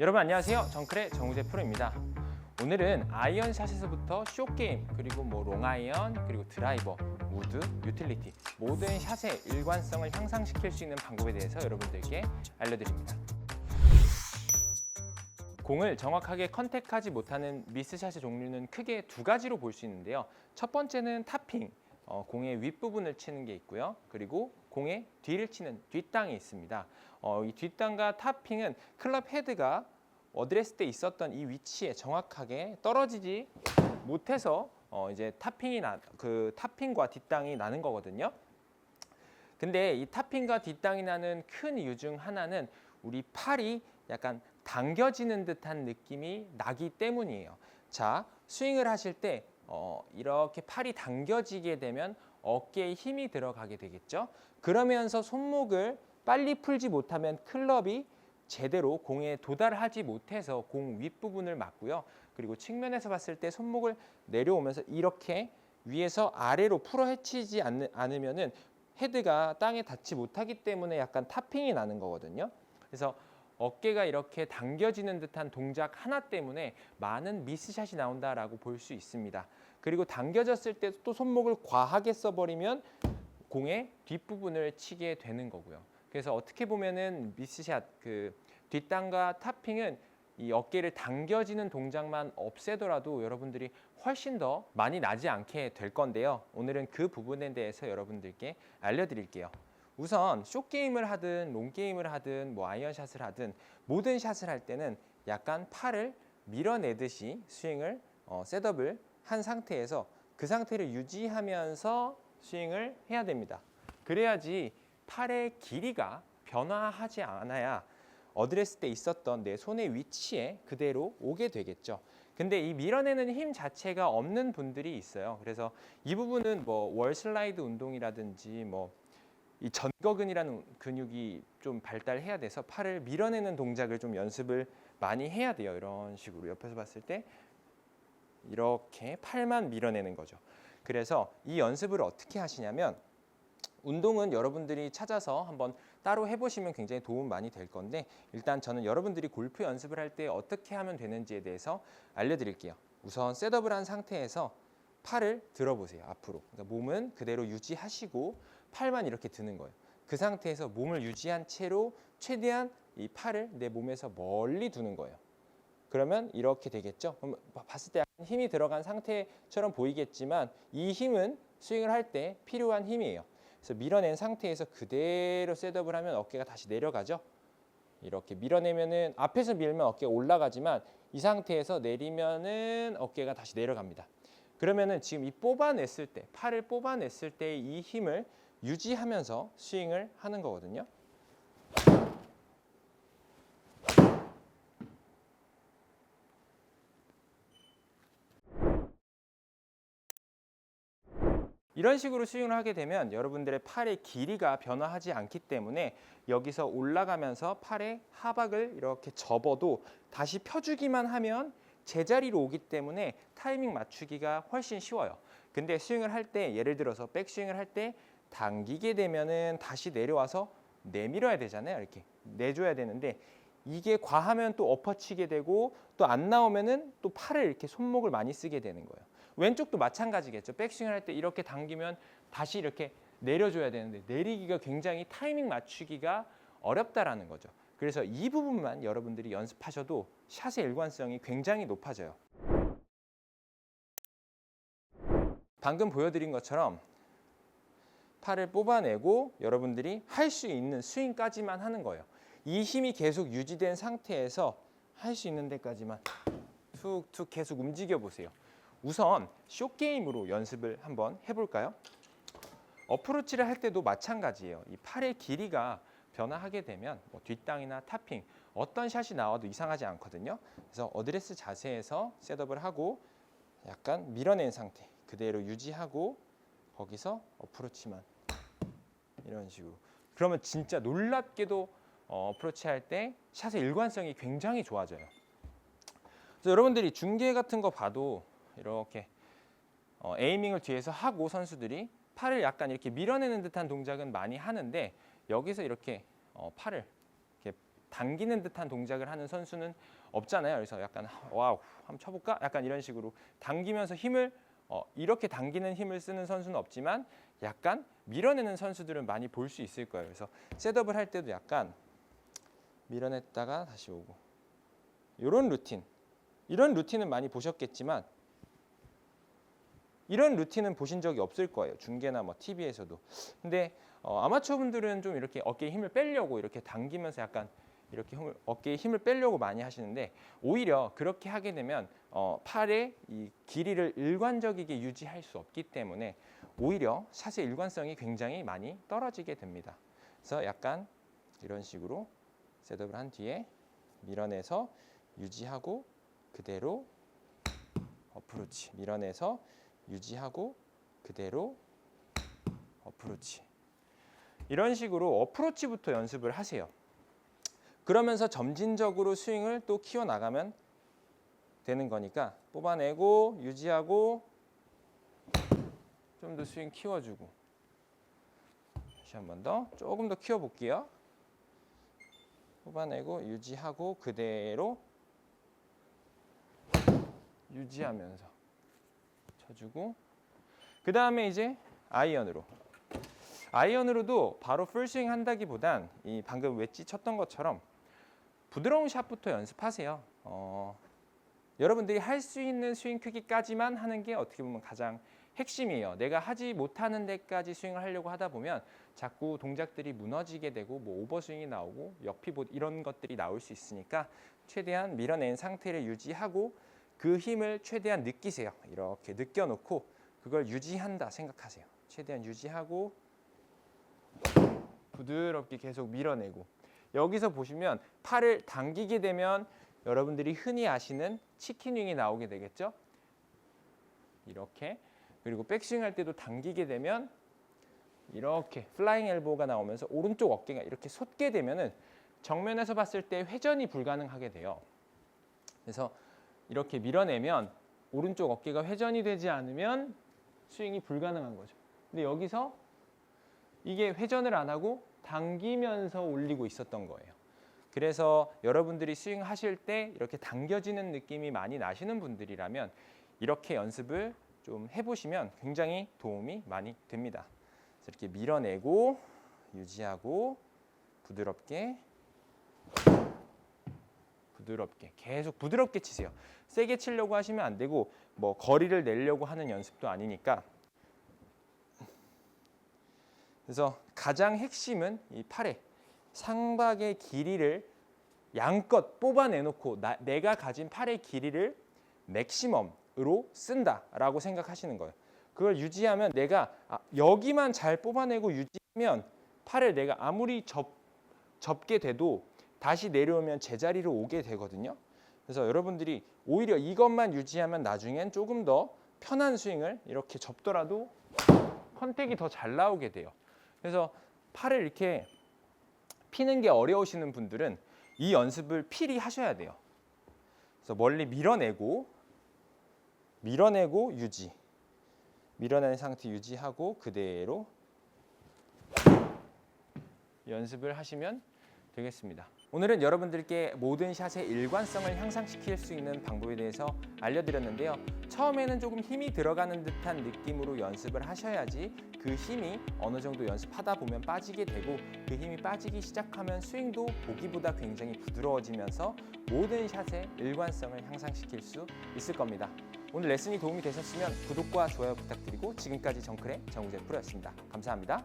여러분 안녕하세요. 정클의 정우재 프로입니다. 오늘은 아이언샷에서부터 숏게임, 그리고 롱아이언, 그리고 드라이버, 우드, 유틸리티 모든 샷의 일관성을 향상시킬 수 있는 방법에 대해서 여러분들께 알려드립니다. 공을 정확하게 컨택하지 못하는 미스샷의 종류는 크게 두 가지로 볼 수 있는데요. 첫 번째는 타핑, 공의 윗부분을 치는 게 있고요. 그리고 공의 뒤를 치는 뒷땅이 있습니다. 이 뒷땅과 타핑은 클럽 헤드가 어드레스 때 있었던 이 위치에 정확하게 떨어지지 못해서 이제 타핑과 뒷땅이 나는 거거든요. 근데 이 타핑과 뒷땅이 나는 큰 이유 중 하나는 우리 팔이 약간 당겨지는 듯한 느낌이 나기 때문이에요. 자, 스윙을 하실 때 이렇게 팔이 당겨지게 되면 어깨에 힘이 들어가게 되겠죠. 그러면서 손목을 빨리 풀지 못하면 클럽이 제대로 공에 도달하지 못해서 공 윗부분을 맞고요. 그리고 측면에서 봤을 때 손목을 내려오면서 이렇게 위에서 아래로 풀어 헤치지 않으면은 헤드가 땅에 닿지 못하기 때문에 약간 타핑이 나는 거거든요. 그래서 어깨가 이렇게 당겨지는 듯한 동작 하나 때문에 많은 미스샷이 나온다라고 볼 수 있습니다. 그리고 당겨졌을 때 또 손목을 과하게 써버리면 공의 뒷부분을 치게 되는 거고요. 그래서 어떻게 보면은 미스샷, 뒷땅과 타핑은 이 어깨를 당겨지는 동작만 없애더라도 여러분들이 훨씬 더 많이 나지 않게 될 건데요. 오늘은 그 부분에 대해서 여러분들께 알려드릴게요. 우선 숏게임을 하든 롱게임을 하든 아이언샷을 하든 모든 샷을 할 때는 약간 팔을 밀어내듯이 스윙을 셋업을 한 상태에서 그 상태를 유지하면서 스윙을 해야 됩니다. 그래야지 팔의 길이가 변화하지 않아야 어드레스 때 있었던 내 손의 위치에 그대로 오게 되겠죠. 근데 이 밀어내는 힘 자체가 없는 분들이 있어요. 그래서 이 부분은 월 슬라이드 운동이라든지 이 전거근이라는 근육이 좀 발달해야 돼서 팔을 밀어내는 동작을 좀 연습을 많이 해야 돼요. 이런 식으로 옆에서 봤을 때 이렇게 팔만 밀어내는 거죠. 그래서 이 연습을 어떻게 하시냐면, 운동은 여러분들이 찾아서 한번 따로 해보시면 굉장히 도움 많이 될 건데, 일단 저는 여러분들이 골프 연습을 할 때 어떻게 하면 되는지에 대해서 알려드릴게요. 우선 셋업을 한 상태에서 팔을 들어보세요. 앞으로. 그러니까 몸은 그대로 유지하시고 팔만 이렇게 드는 거예요. 그 상태에서 몸을 유지한 채로 최대한 이 팔을 내 몸에서 멀리 두는 거예요. 그러면 이렇게 되겠죠. 그럼 봤을 때 약간 힘이 들어간 상태처럼 보이겠지만 이 힘은 스윙을 할 때 필요한 힘이에요. 그래서 밀어낸 상태에서 그대로 셋업을 하면 어깨가 다시 내려가죠. 이렇게 밀어내면은 앞에서 밀면 어깨가 올라가지만 이 상태에서 내리면은 어깨가 다시 내려갑니다. 그러면은 지금 이 뽑아냈을 때, 팔을 뽑아냈을 때 이 힘을 유지하면서 스윙을 하는 거거든요. 이런 식으로 스윙을 하게 되면 여러분들의 팔의 길이가 변화하지 않기 때문에 여기서 올라가면서 팔의 하박을 이렇게 접어도 다시 펴주기만 하면 제자리로 오기 때문에 타이밍 맞추기가 훨씬 쉬워요. 근데 스윙을 할 때, 예를 들어서 백스윙을 할 때 당기게 되면은 다시 내려와서 내밀어야 되잖아요. 이렇게 내줘야 되는데 이게 과하면 또 엎어치게 되고 또 안 나오면은 또 팔을 이렇게 손목을 많이 쓰게 되는 거예요. 왼쪽도 마찬가지겠죠. 백스윙을 할 때 이렇게 당기면 다시 이렇게 내려줘야 되는데 내리기가 굉장히 타이밍 맞추기가 어렵다라는 거죠. 그래서 이 부분만 여러분들이 연습하셔도 샷의 일관성이 굉장히 높아져요. 방금 보여드린 것처럼 팔을 뽑아내고 여러분들이 할 수 있는 스윙까지만 하는 거예요. 이 힘이 계속 유지된 상태에서 할 수 있는 데까지만 툭툭 계속 움직여 보세요. 우선 숏게임으로 연습을 한번 해볼까요? 어프로치를 할 때도 마찬가지예요. 이 팔의 길이가 변화하게 되면 뒷땅이나 타핑 어떤 샷이 나와도 이상하지 않거든요. 그래서 어드레스 자세에서 셋업을 하고 약간 밀어낸 상태 그대로 유지하고 거기서 어프로치만 이런 식으로. 그러면 진짜 놀랍게도 어프로치 할 때 샷의 일관성이 굉장히 좋아져요. 그래서 여러분들이 중계 같은 거 봐도 이렇게 에이밍을 뒤에서 하고 선수들이 팔을 약간 이렇게 밀어내는 듯한 동작은 많이 하는데 여기서 이렇게 팔을 이렇게 당기는 듯한 동작을 하는 선수는 없잖아요. 그래서 약간 와우, 한번 쳐볼까? 약간 이런 식으로 당기면서 힘을 이렇게 당기는 힘을 쓰는 선수는 없지만 약간 밀어내는 선수들은 많이 볼 수 있을 거예요. 그래서 셋업을 할 때도 약간 밀어냈다가 다시 오고 이런 루틴, 이런 루틴은 많이 보셨겠지만 이런 루틴은 보신 적이 없을 거예요. 중계나 뭐 TV에서도. 근데 아마추어 분들은 좀 이렇게 어깨에 힘을 빼려고 이렇게 당기면서 약간 이렇게 어깨에 힘을 빼려고 많이 하시는데 오히려 그렇게 하게 되면 팔의 이 길이를 일관적이게 유지할 수 없기 때문에 오히려 샷의 일관성이 굉장히 많이 떨어지게 됩니다. 그래서 약간 이런 식으로 셋업을 한 뒤에 밀어내서 유지하고 그대로 어프로치, 밀어내서 유지하고 그대로 어프로치. 이런 식으로 어프로치부터 연습을 하세요. 그러면서 점진적으로 스윙을 또 키워나가면 되는 거니까 뽑아내고 유지하고 좀 더 스윙 키워주고 다시 한 번 더 조금 더 키워볼게요. 뽑아내고 유지하고 그대로 유지하면서 쳐주고 그 다음에 이제 아이언으로도 바로 풀스윙 한다기보단 이 방금 웨지 쳤던 것처럼 부드러운 샷부터 연습하세요. 여러분들이 할 수 있는 스윙 크기까지만 하는 게 어떻게 보면 가장 핵심이에요. 내가 하지 못하는 데까지 스윙을 하려고 하다 보면 자꾸 동작들이 무너지게 되고 뭐 오버스윙이 나오고 역피봇 이런 것들이 나올 수 있으니까 최대한 밀어낸 상태를 유지하고 그 힘을 최대한 느끼세요. 이렇게 느껴놓고 그걸 유지한다 생각하세요. 최대한 유지하고 부드럽게 계속 밀어내고 여기서 보시면 팔을 당기게 되면 여러분들이 흔히 아시는 치킨윙이 나오게 되겠죠. 이렇게 그리고 백스윙 할 때도 당기게 되면 이렇게 플라잉 엘보가 나오면서 오른쪽 어깨가 이렇게 솟게 되면은 정면에서 봤을 때 회전이 불가능하게 돼요. 그래서 이렇게 밀어내면 오른쪽 어깨가 회전이 되지 않으면 스윙이 불가능한 거죠. 근데 여기서 이게 회전을 안 하고 당기면서 올리고 있었던 거예요. 그래서 여러분들이 스윙 하실 때 이렇게 당겨지는 느낌이 많이 나시는 분들이라면 이렇게 연습을 좀 해보시면 굉장히 도움이 많이 됩니다. 이렇게 밀어내고 유지하고 부드럽게 계속 부드럽게 치세요. 세게 치려고 하시면 안 되고 뭐 거리를 내려고 하는 연습도 아니니까. 그래서 가장 핵심은 이 팔의 상박의 길이를 양껏 뽑아내놓고 내가 가진 팔의 길이를 맥시멈으로 쓴다라고 생각하시는 거예요. 그걸 유지하면 내가 여기만 잘 뽑아내고 유지하면 팔을 내가 아무리 접게 돼도 다시 내려오면 제자리로 오게 되거든요. 그래서 여러분들이 오히려 이것만 유지하면 나중엔 조금 더 편한 스윙을 이렇게 접더라도 컨택이 더 잘 나오게 돼요. 그래서 팔을 이렇게 피는 게 어려우시는 분들은 이 연습을 필히 하셔야 돼요. 그래서 멀리 밀어내고 유지, 밀어내는 상태 유지하고 그대로 연습을 하시면 되겠습니다. 오늘은 여러분들께 모든 샷의 일관성을 향상시킬 수 있는 방법에 대해서 알려드렸는데요. 처음에는 조금 힘이 들어가는 듯한 느낌으로 연습을 하셔야지 그 힘이 어느 정도 연습하다 보면 빠지게 되고 그 힘이 빠지기 시작하면 스윙도 보기보다 굉장히 부드러워지면서 모든 샷의 일관성을 향상시킬 수 있을 겁니다. 오늘 레슨이 도움이 되셨으면 구독과 좋아요 부탁드리고 지금까지 정클의 정우재 프로였습니다. 감사합니다.